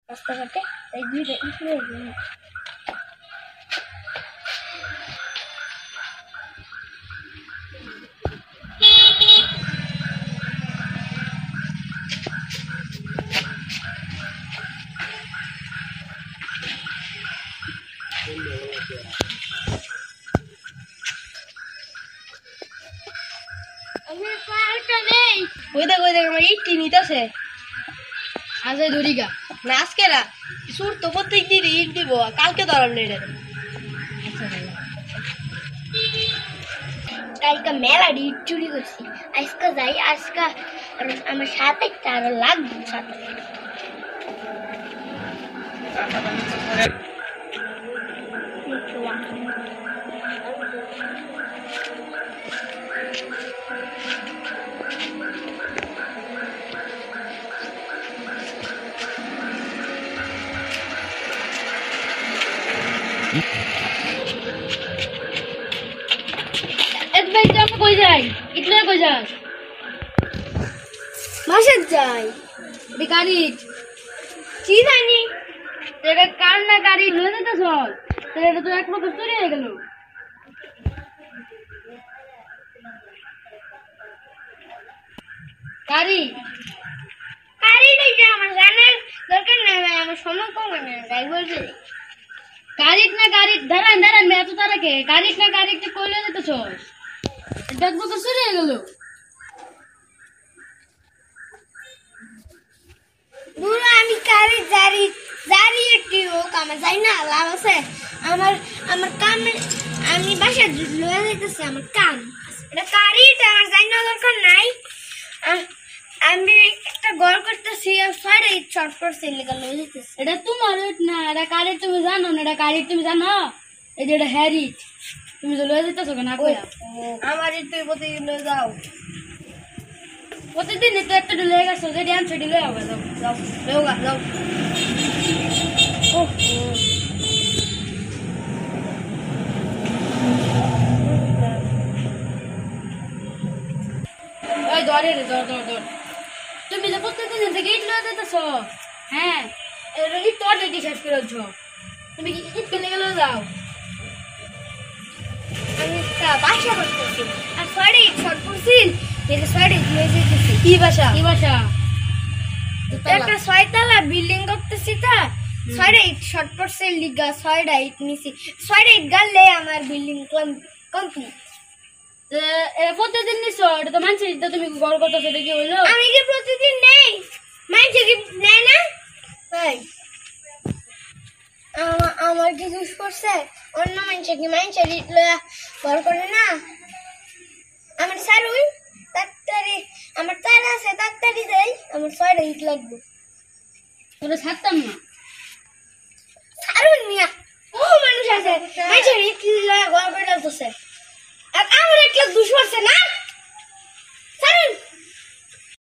রাস্তাঘাটে এই দুইটা ইট নিয়ে ওই দেখ আমার ইট নিতেছে আজ দড়িগা না আজকে না সুর তো প্রত্যেক দিন ইট দিব কালকে ধরাম না এটা কালকে মেলা ইট চুরি করছি আজকে যাই আজকে আমার সাথে আরো লাগবে সাথে কই যাই ইতলে কই যাস মাসে যাই বেকারি কি জানি এটা কার না গাড়ি নিয়ে যেতে চল এটা তো এক প্রকার চুরি হয়ে গেল গাড়ি গাড়ি নেই যে আমার জানার দরকার নেই ভাই আমার সময় কম না ড্রাইভার যে গাড়ি না গাড়ি দাঁড়ান দাঁড়ান এত তারা কে গাড়ি না গাড়ি কইলে যেতে চল দেখবো তো চুরি হয়ে গেল বুড়ো আমি গাড়ি জারি জারি একটি হোক আমার যাই না লাভ আছে আমার আমার কাম আমি বাসা লয়ে যাইতেছি আমার কাম এটা গাড়িটা আমার যাই না দরকার নাই আমি একটা গড় করতেছি সাইডে শর্ট করতে লেগে লয়ে যাইতেছি এটা তোমার না এটা গাড়ি তুমি জানো না এটা গাড়ি তুমি জানো এই যে এটা হ্যারি তুমি তো লয়ে যেতেছো না কইয়া আমার তুই প্রতিদিন লয়ে যাও প্রতিদিন তো একটা লয়ে গেছো যে ড্যান্স ছুটি লয়ে যাও যাও যাও যাও ওই ধরে রে ধর ধর ধর তুমি যে প্রতিদিন থেকে ইট লয়ে যেতেছো হ্যাঁ ইট তো অলরেডি শেষ করেছো তুমি কি ইট কিনে গেলে যাও আমি বাসা করতেছি আর সাইডে শর্ট করছিল এটা সাইডে দিয়ে যেতেছি কি বাসা একটা ছয়তলা বিল্ডিং করতেছি তা সাইডে শর্ট করছিল লিগা সাইডে ইট নিছি সাইডে ইট গাললে আমার বিল্ডিং কমপ্লিট প্রতিদিন নিছো এটা তো মানছি তুমি গড় করতেছো এটা কি হইলো আমি কি প্রতিদিন নেই মানছি কি নেই না তাই আমার কি দোষ করছে অন্য মানুষ কি মানুষ ঘর করে না আমার সারুই ডাক্তারি আমার তার আছে ডাক্তারি দেয় আমার ছয়টা ইট লাগবে তোরা ছাড়তাম না সারুন মিয়া ও মানুষ আছে মানুষের ইট ঘর করে ডালতেছে আর আমার একটা দোষ করছে না